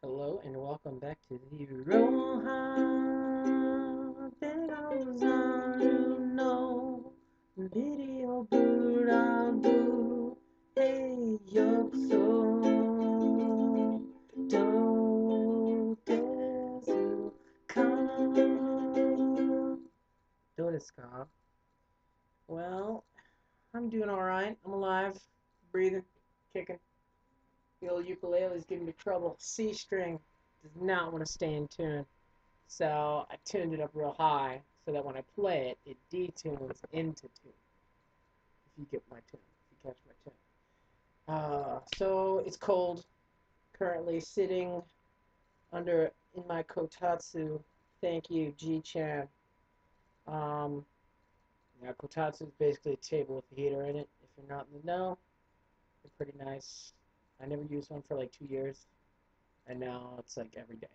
Hello and welcome back to the Roohaa Degozaru no Video Burabu Hey Yokuso Do Desu Ka Do desu ka? Well, I'm doing alright. I'm alive, breathing, kicking. The old ukulele is giving me trouble. C string does not want to stay in tune. So I tuned it up real high so that when I play it, it detunes into tune. If you get my tune, if you catch my tune. So it's cold. Currently sitting under in my kotatsu. Thank you, G-chan. Um, Kotatsu is basically a table with a heater in it. If you're not in the know, they're pretty nice. I never used one for like 2 years, and now it's like every day.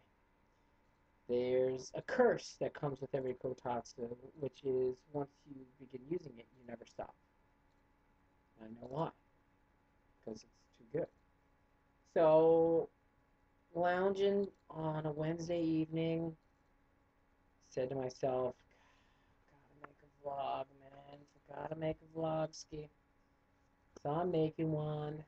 There's a curse that comes with every kotatsu, which is once you begin using it, you never stop. I know why, because it's too good. So, lounging on a Wednesday evening, said to myself, gotta make a vlog, man. Gotta make a vlog, ski. So I'm making one.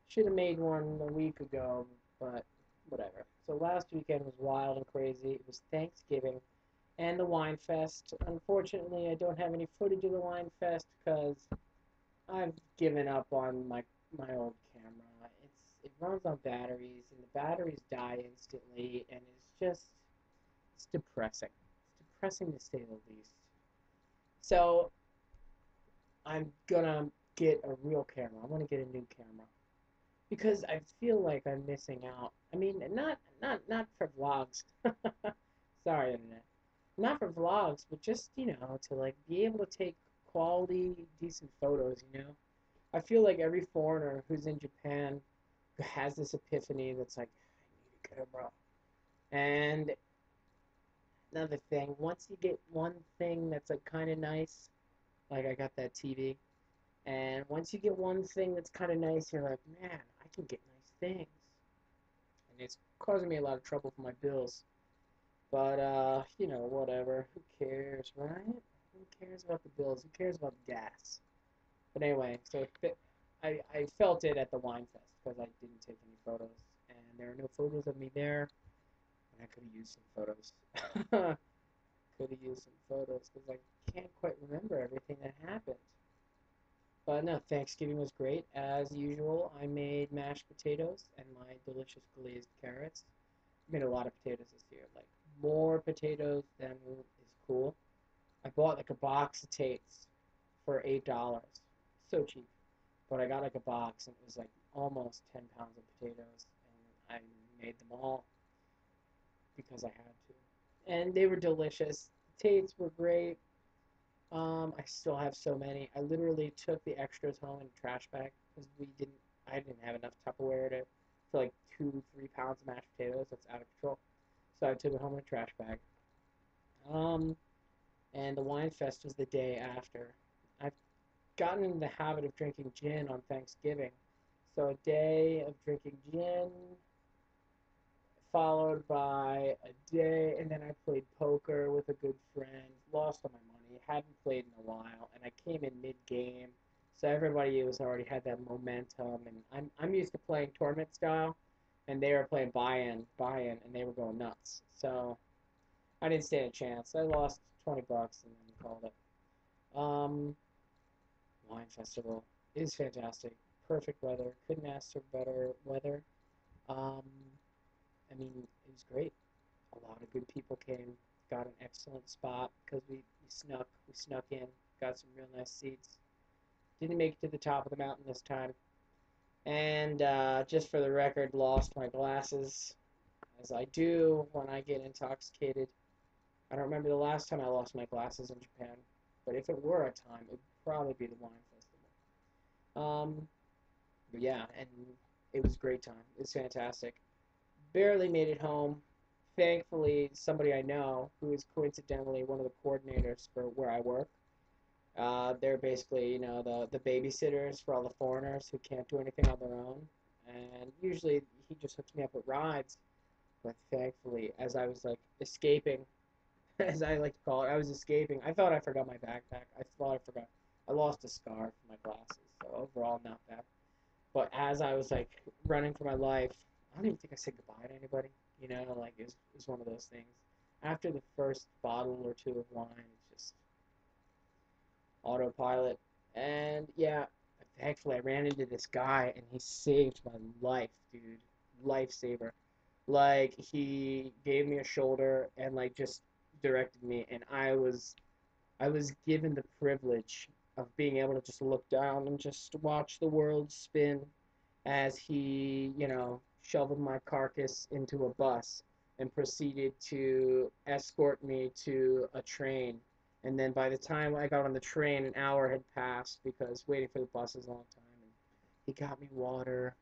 Should have made one a week ago, but whatever. So last weekend was wild and crazy. It was Thanksgiving and the Wine Fest. Unfortunately, I don't have any footage of the Wine Fest because I've given up on my old camera. It runs on batteries, and the batteries die instantly, and it's depressing. It's depressing to say the least. So I'm gonna get a real camera. I'm gonna get a new camera because I feel like I'm missing out. I mean, not for vlogs. Sorry, internet. Not for vlogs, but just, to like be able to take quality, decent photos, I feel like every foreigner who's in Japan has this epiphany that's like, I need a camera. And another thing, once you get one thing that's like kind of nice, like I got that TV, and once you get one thing that's kind of nice, you're like, man, I can get nice things. And it's causing me a lot of trouble for my bills. But, whatever. Who cares, right? Who cares about the bills? Who cares about the gas? But anyway, so I felt it at the wine fest because I didn't take any photos, and there are no photos of me there. And I could have used some photos. Could have used some photos because I can't quite remember everything that happened. But no, Thanksgiving was great. As usual, I made mashed potatoes and my delicious glazed carrots. I made a lot of potatoes this year, like more potatoes than is cool. I bought like a box of Tates for $8. So cheap. But I got like a box and it was like almost 10 pounds of potatoes and I made them all because I had to. And they were delicious. The Tates were great. I still have so many. I literally took the extras home in a trash bag because I didn't have enough Tupperware to for like 3 pounds of mashed potatoes. That's out of control. So I took it home in a trash bag. Um, and the wine fest was the day after. I've gotten in the habit of drinking gin on Thanksgiving. So a day of drinking gin, followed by a day, and then I played poker with a good friend, lost all my money, hadn't played in a while, and I came in mid-game, so everybody was already had that momentum, and I'm used to playing tournament style, and they were playing buy-in, and they were going nuts. So I didn't stand a chance. I lost $20 and then called it. Um, Wine festival is fantastic. Perfect weather. Couldn't ask for better weather. Um, I mean, it was great. A lot of good people came. Got an excellent spot because we snuck in. Got some real nice seats. Didn't make it to the top of the mountain this time. And just for the record, lost my glasses, as I do when I get intoxicated. I don't remember the last time I lost my glasses in Japan, but if it were a time, it would probably be the wine festival. But yeah, and it was a great time. It was fantastic. Barely made it home. Thankfully, somebody I know, who is coincidentally one of the coordinators for where I work, they're basically, the babysitters for all the foreigners who can't do anything on their own. And usually he just hooks me up with rides. But thankfully, as I was like escaping, as I like to call it, I was escaping. I thought I forgot my backpack. I thought I forgot. I lost a scarf for my glasses. So overall, not bad. But as I was like running for my life, I don't even think I said goodbye to anybody. You know, like it was one of those things. After the first bottle or two of wine, it's just autopilot. And yeah, thankfully I ran into this guy and he saved my life, dude. Lifesaver. Like he gave me a shoulder and like just directed me, and I was given the privilege of being able to just look down and just watch the world spin as he, shoveled my carcass into a bus and proceeded to escort me to a train. And then by the time I got on the train, an hour had passed because waiting for the bus is a long time. And he got me water.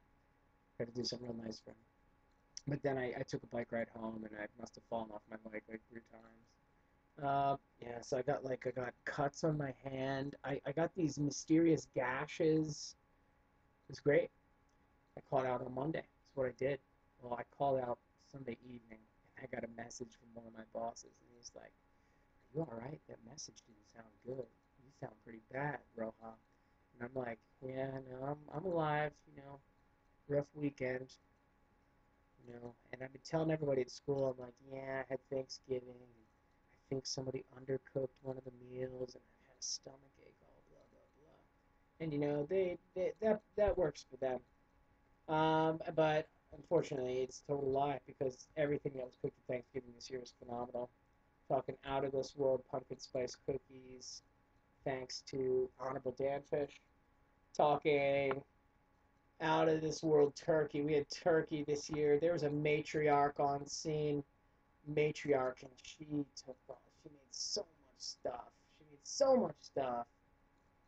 Had to do something real nice for him. But then I took a bike ride home and I must have fallen off my bike like 3 times. Yeah, so I got cuts on my hand. I got these mysterious gashes. It was great. I called out on Monday. That's what I did. Well, I called out Sunday evening, and I got a message from one of my bosses, and he's like, "Are you all right? That message didn't sound good. You sound pretty bad, Roha." And I'm like, "Yeah, no, I'm alive. Rough weekend. And I've been telling everybody at school, I'm like, yeah, I had Thanksgiving, and I think somebody undercooked one of the meals, and I've had a stomach ache, all blah blah blah. And that works for them. But unfortunately, it's a total lie because everything that was cooked at Thanksgiving this year was phenomenal. Talking out of this world pumpkin spice cookies, thanks to Honorable Danfish. Talking out of this world turkey. We had turkey this year. There was a matriarch on scene. Matriarch, and she made so much stuff. She made so much stuff.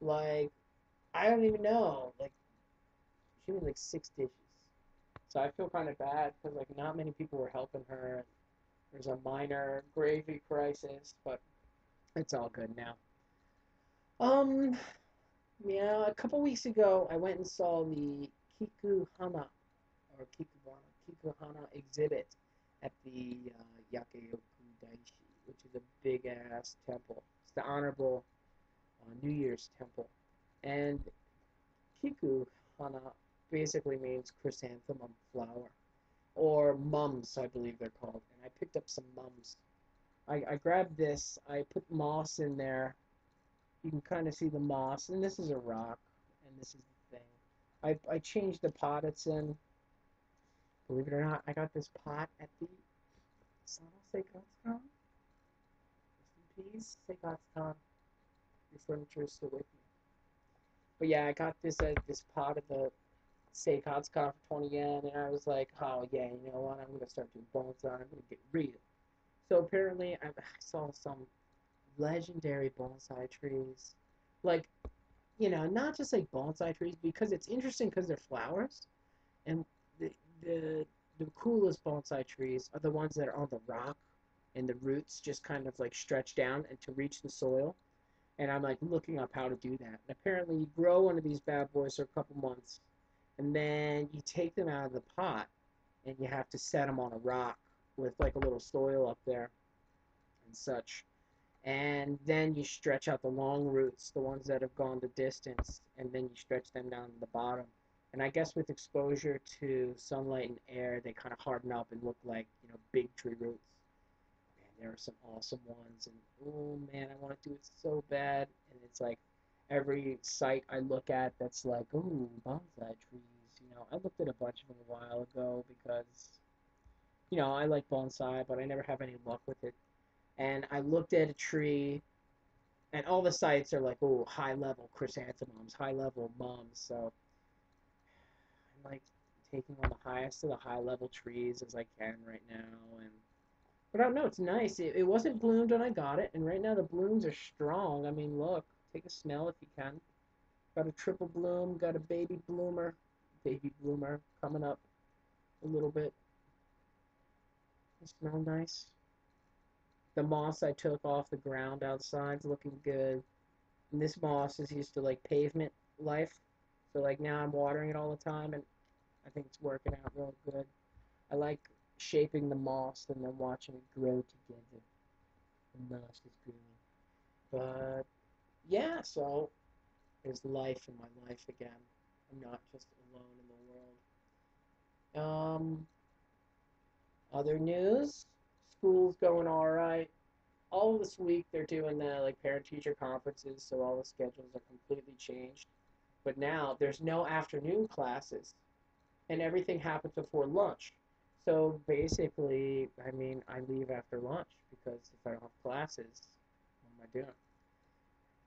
Like, I don't even know. Like, she made like 6 dishes. So I feel kind of bad because like not many people were helping her. There's a minor gravy crisis, but it's all good now. Um, yeah, a couple weeks ago I went and saw the Kikuhana or Kikuhana exhibit at the Yakeyoku Daishi, which is a big ass temple. It's the honorable New Year's temple, and Kikuhana basically means chrysanthemum flower or mums, I believe they're called. And I picked up some mums. I grabbed this. I put moss in there. You can kind of see the moss, and this is a rock, and this is the thing. I changed the pot it's in. Believe it or not, I got this pot at the Sano Seikatsukan. Rest in peace, Seikatsukan. Your furniture is still with me. But yeah, I got this pot at the Seikatsukan for 20 yen, and I was like, oh yeah, you know what? I'm gonna start doing bonsai. I'm gonna get real. So apparently, I saw some legendary bonsai trees, like not just like bonsai trees, because it's interesting because they're flowers, and the the the coolest bonsai trees are the ones that are on the rock, and the roots just kind of like stretch down and to reach the soil. And I'm like looking up how to do that. And apparently, you grow one of these bad boys for a couple months, and then you take them out of the pot, and you have to set them on a rock with like a little soil up there and such. And then you stretch out the long roots, the ones that have gone the distance, and then you stretch them down to the bottom. And I guess with exposure to sunlight and air, they kind of harden up and look like, big tree roots. Man, there are some awesome ones, and oh man, I want to do it so bad. And it's like every site I look at that's like, ooh, bonsai trees. I looked at a bunch of them a while ago because, I like bonsai, but I never have any luck with it. And I looked at a tree, and all the sites are like, oh, high level chrysanthemums, high level mums. So I'm like taking on the highest of the high level trees as I can right now. But I don't know, it's nice. It wasn't bloomed when I got it, and right now the blooms are strong. I mean, look, take a smell if you can. Got a triple bloom, got a baby bloomer coming up a little bit. They smell nice. The moss I took off the ground outside's looking good. This moss is used to like pavement life. So like now I'm watering it all the time, and I think it's working out real good. I like shaping the moss and then watching it grow together. The moss is growing. But yeah, so there's life in my life again. I'm not just alone in the world. Other news, school's going all right. All this week they're doing the like parent teacher conferences, so all the schedules are completely changed. But now there's no afternoon classes, and everything happens before lunch. So basically, I mean, I leave after lunch because if I don't have classes, what am I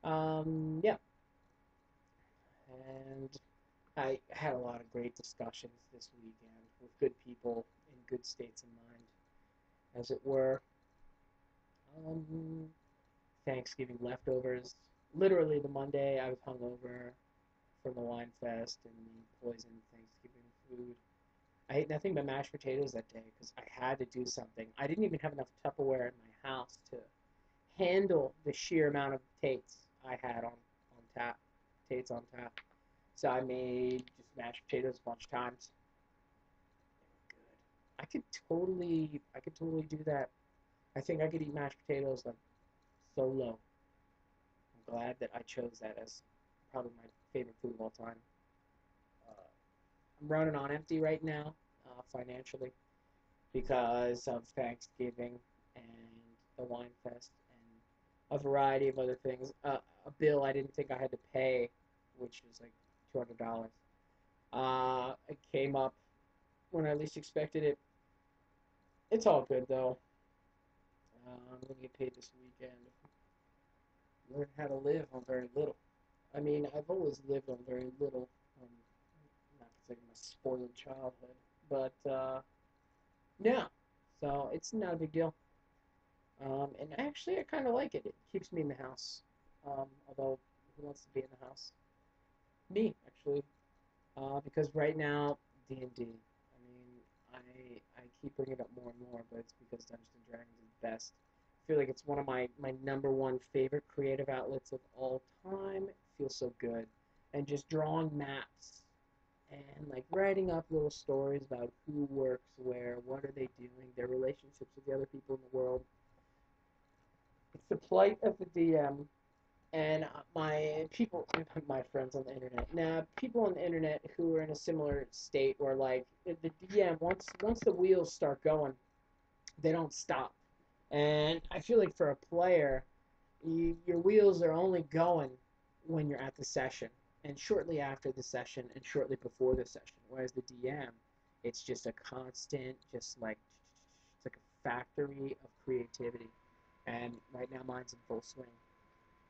doing? Yeah, and I had a lot of great discussions this weekend with good people in good states of mind, as it were. Um, Thanksgiving leftovers. Literally, the Monday I was hungover from the wine fest and the poisoned Thanksgiving food. I ate nothing but mashed potatoes that day because I had to do something. I didn't even have enough Tupperware in my house to handle the sheer amount of Tates I had on tap, Tates on tap. So I made just mashed potatoes a bunch of times. Good. I could totally do that. I think I could eat mashed potatoes like solo. I'm glad that I chose that as probably my favorite food of all time. Uh, I'm running on empty right now, financially, because of Thanksgiving and the wine fest and a variety of other things. A bill I didn't think I had to pay, which was like $200. It came up when I least expected it. It's all good though. I'm gonna get paid this weekend. Learn how to live on very little. I mean, I've always lived on very little. Um, Not to say I'm a spoiled childhood, but no. So it's not a big deal. And actually, I kind of like it. It keeps me in the house. Although, who wants to be in the house? Me, actually. Because right now, D&D. I mean, I keep bringing it up more and more, but it's because Dungeons and Dragons is the best. I feel like it's one of my number one favorite creative outlets of all time. It feels so good. And just drawing maps and like writing up little stories about who works where, what are they doing, their relationships with the other people in the world. It's the plight of the DM and my people, my friends on the internet. Now, people on the internet who are in a similar state, or like the DM, once the wheels start going, they don't stop. And I feel like for a player, your wheels are only going when you're at the session, and shortly after the session, and shortly before the session. Whereas the DM, it's just a constant, just like it's like a factory of creativity. And right now, mine's in full swing.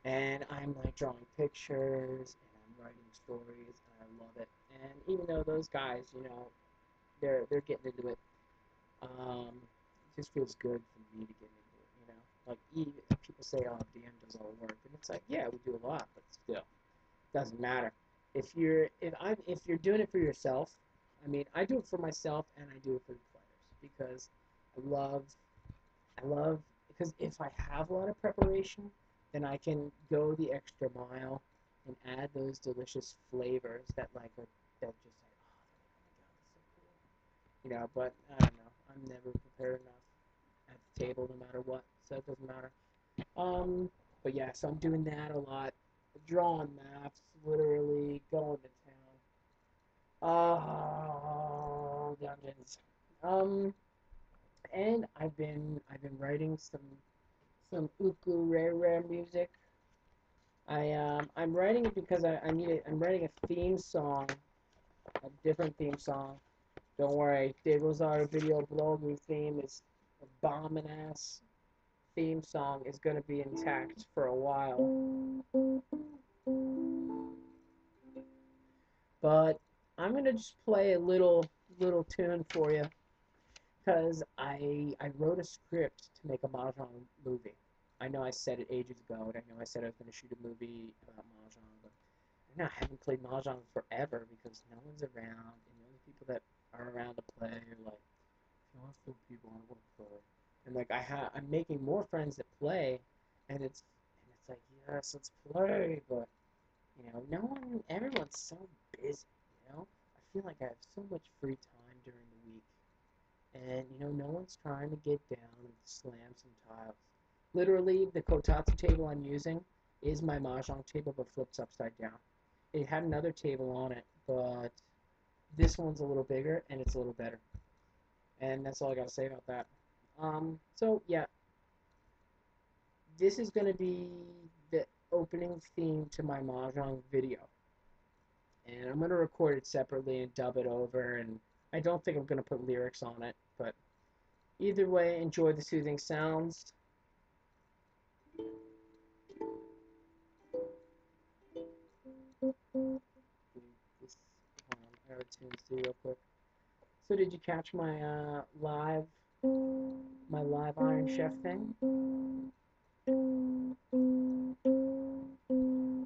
And I'm like drawing pictures and I'm writing stories, and I love it. And even though those guys, they're getting into it, it just feels good for me to get into it. Like even people say, "Oh, DM does all the work," and it's like, yeah, we do a lot, but still, it doesn't matter. If you're doing it for yourself, I mean, I do it for myself and I do it for the players because I love I love because if I have a lot of preparation, then I can go the extra mile and add those delicious flavors that that just like, oh my god, that's so cool. But I don't know. I'm never prepared enough at the table no matter what, so it doesn't matter. Um, but yeah, so I'm doing that a lot. Drawing maps, literally going to town. Oh, dungeons. Um, and I've been writing some ukulele music. I'm writing it because I'm writing a theme song, a different theme song. Don't worry, Degozaru video blogging theme is a bombing ass theme song is gonna be intact for a while. But I'm gonna just play a little tune for you because I wrote a script to make a Mahjong movie. I know I said it ages ago, and I know I said I was going to shoot a movie about Mahjong, but I haven't played Mahjong forever because no one's around, and the only people that are around to play are like, if you want to people I want to play. And like I'm making more friends that play, and it's like, yes, let's play, but no one, everyone's so busy. I feel like I have so much free time during the week. And, no one's trying to get down and slam some tiles. Literally, the kotatsu table I'm using is my Mahjong table, but flips upside down. It had another table on it, but this one's a little bigger, and it's a little better. And that's all I got to say about that. So, yeah, this is going to be the opening theme to my Mahjong video. And I'm going to record it separately and dub it over, and I don't think I'm going to put lyrics on it, but either way, enjoy the soothing sounds. This, I gotta tune this real quick. So did you catch my live Iron Chef thing?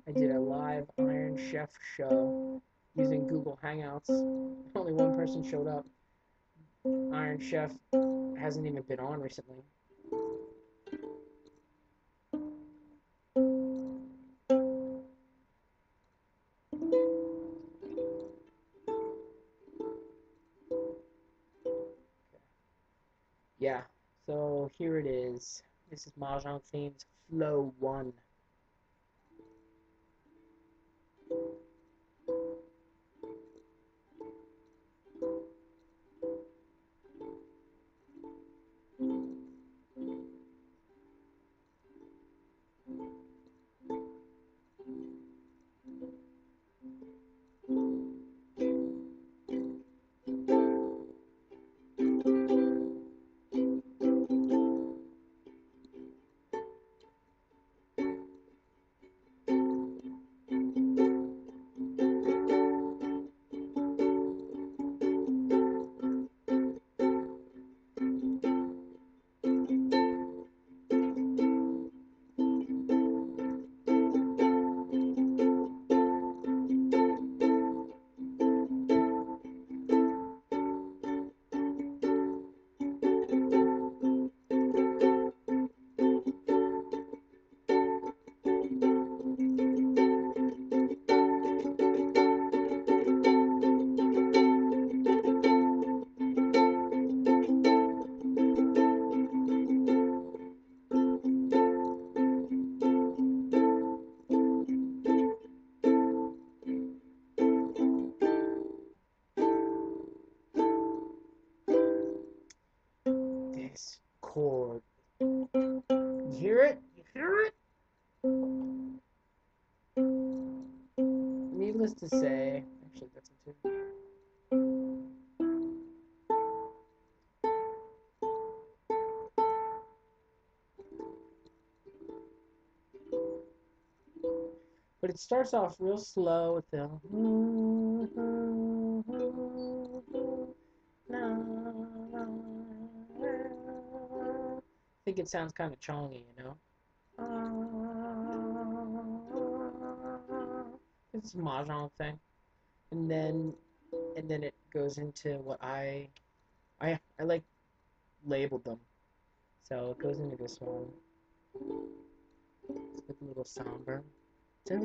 I did a live Iron Chef show using Google Hangouts. Only one person showed up. Iron Chef hasn't even been on recently. Yeah, so here it is. This is Mahjong themed Flow 1. This chord. You hear it? You hear it? Needless to say, actually that's a tune. But it starts off real slow with the I think it sounds kind of chongy, It's a mahjong thing, and then it goes into what I like labeled them. So it goes into this one. It's like a little somber. Then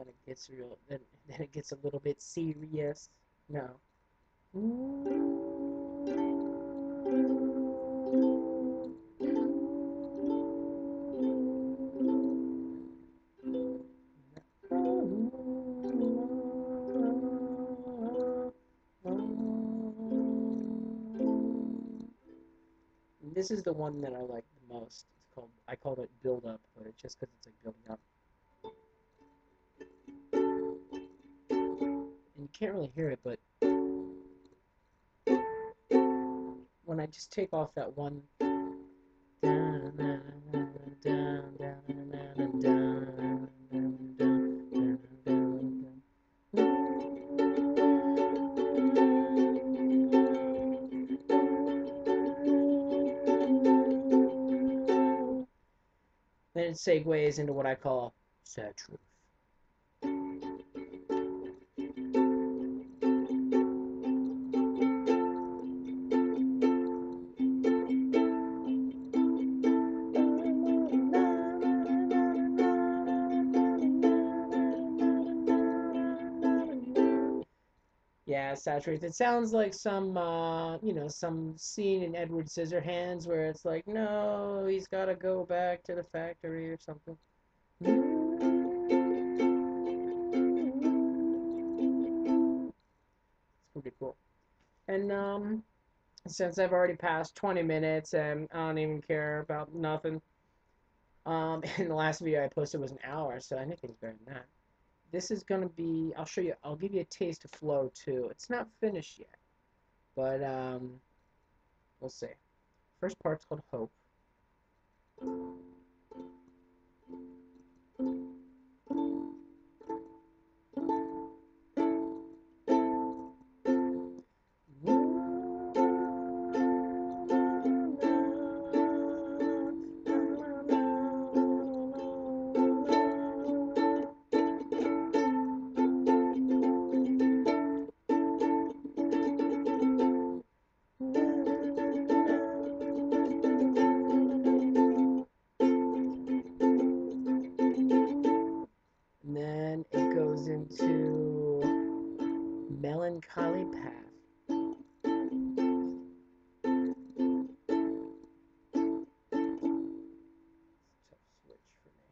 it gets real. Then it gets a little bit serious. No. This is the one that I like the most. I called it Build Up, but it's just because it's like building up. And you can't really hear it, but when I just take off that one, then it segues into what I call sad truth. Yeah, saturates. It sounds like some, some scene in Edward Scissorhands where it's like, no, he's got to go back to the factory or something. It's pretty cool. And since I've already passed 20 minutes and I don't even care about nothing, and the last video I posted was an hour, so anything's better than that. This is gonna be. I'll show you. I'll give you a taste of flow too. It's not finished yet, but we'll see. First part's called Hope. And then it goes into Melancholy Path. Tough switch for me.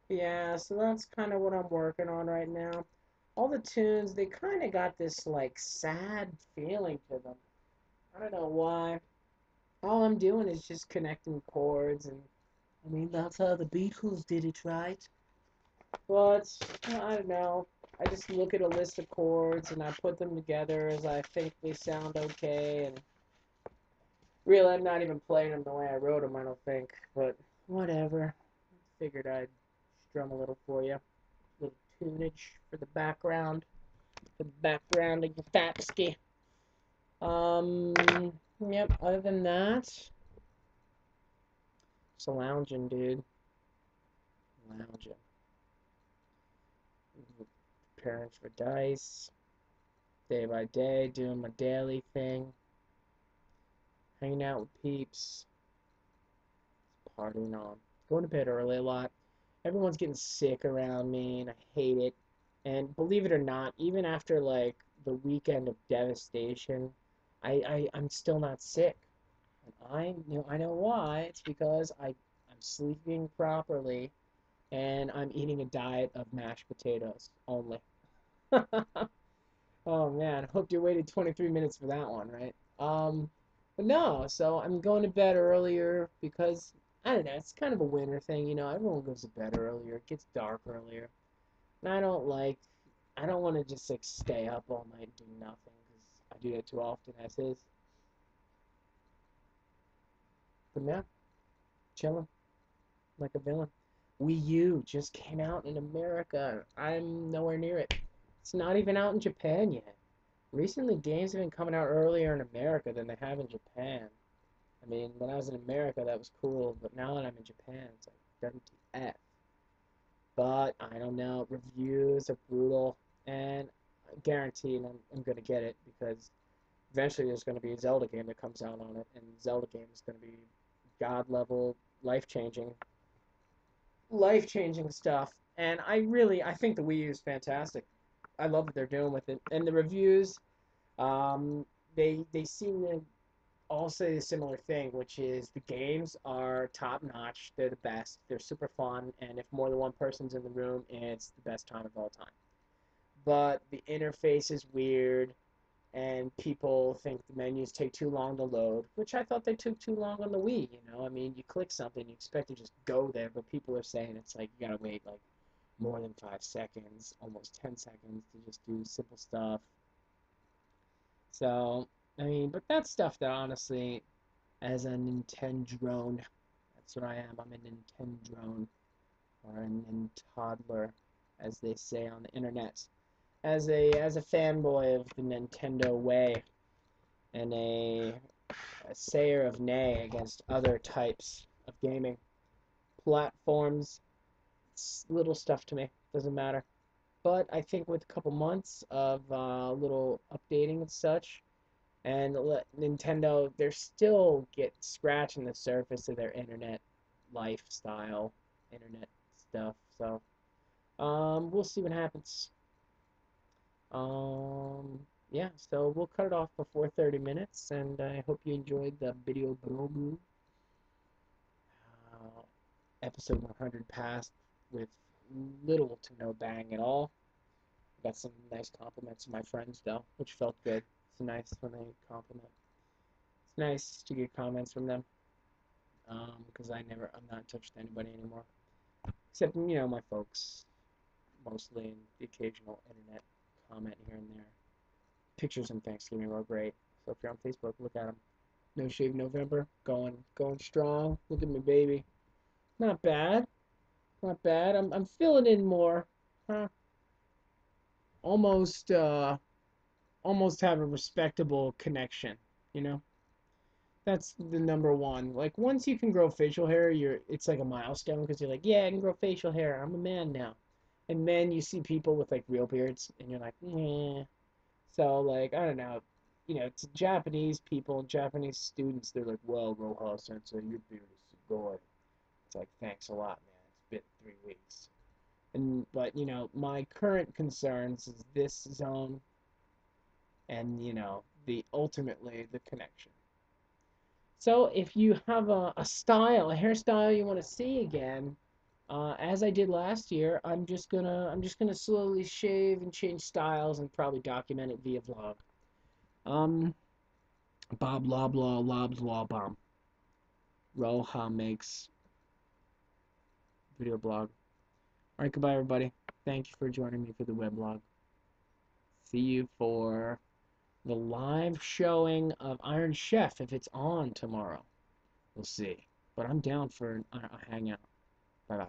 Yeah, so that's kind of what I'm working on right now. All the tunes, they kind of got this like sad feeling to them. I don't know why. All I'm doing is just connecting chords, and I mean that's how the Beatles did it, right? But I don't know. I just look at a list of chords and I put them together as I think they sound okay. And really, I'm not even playing them the way I wrote them, I don't think. But whatever. Figured I'd strum a little for you. A little tunage for the background. The background of your Fapsky. Um, yep, other than that, just lounging, dude. Lounging. Preparing for dice. Day by day, doing my daily thing. Hanging out with peeps. Partying on. Going to bed early a lot. Everyone's getting sick around me, and I hate it. And believe it or not, even after like the weekend of devastation, I'm still not sick. And I know why. It's because I'm sleeping properly and I'm eating a diet of mashed potatoes only. Oh man, hope you waited 23 minutes for that one, right? But no, so I'm going to bed earlier because I don't know, it's kind of a winter thing, everyone goes to bed earlier, it gets dark earlier. And I don't want to just like stay up all night and do nothing because I do that too often as is. But yeah, chilling like a villain. Wii U just came out in America. I'm nowhere near it. It's not even out in Japan yet. Recently, games have been coming out earlier in America than they have in Japan. I mean, when I was in America, that was cool, but now that I'm in Japan, it's like WTF. But I don't know. Reviews are brutal, and I guarantee I'm going to get it because eventually there's going to be a Zelda game that comes out on it, and Zelda game is going to be god level, life changing stuff. And I think the Wii U is fantastic. I love what they're doing with it, and the reviews, um, they seem to all say a similar thing, which is the games are top notch. They're the best. They're super fun, and if more than one person's in the room, it's the best time of all time. But the interface is weird. and people think the menus take too long to load, which I thought they took too long on the Wii. I mean, you click something, you expect to just go there, but people are saying it's like you gotta wait like more than 5 seconds, almost 10 seconds to just do simple stuff. So, I mean, but that's stuff that honestly, as a Nintendrone, that's what I am. I'm a Nintendrone, or a Nintoddler, as they say on the internet. As a fanboy of the Nintendo way, and a sayer of nay against other types of gaming platforms, it's little stuff to me. Doesn't matter. But I think with a couple months of little updating and such, and let Nintendo, they're still get scratching the surface of their internet lifestyle, internet stuff. So, we'll see what happens. Yeah, so we'll cut it off before 30 minutes, and I hope you enjoyed the video blog. Episode 100 passed with little to no bang at all. Got some nice compliments from my friends, though, which felt good. It's nice when they compliment. It's nice to get comments from them, because I'm not in touch with anybody anymore. Except, my folks, mostly, and the occasional internet comment here and there. Pictures and Thanksgiving were great. So if you're on Facebook, look at them. No Shave November, going strong. Look at me, baby. Not bad, not bad. I'm filling in more. Huh? Almost almost have a respectable connection. You know, that's the number one. Like once you can grow facial hair, it's like a milestone because you're like, yeah, I can grow facial hair. I'm a man now. And then you see people with like real beards, and you're like, yeah. So like I don't know, to Japanese people, Japanese students, they're like, well, Roohaa Sensei, your beard is so good. It's like, thanks a lot, man. It's been 3 weeks. But my current concerns is this zone and the ultimately the connection. So if you have a hairstyle you want to see again, as I did last year, I'm just gonna slowly shave and change styles and probably document it via vlog. Um, Bob Loblaw Lobs Law Bomb. Roha makes video blog. Alright, goodbye everybody. Thank you for joining me for the weblog. See you for the live showing of Iron Chef if it's on tomorrow. We'll see. But I'm down for a hangout. Bye bye.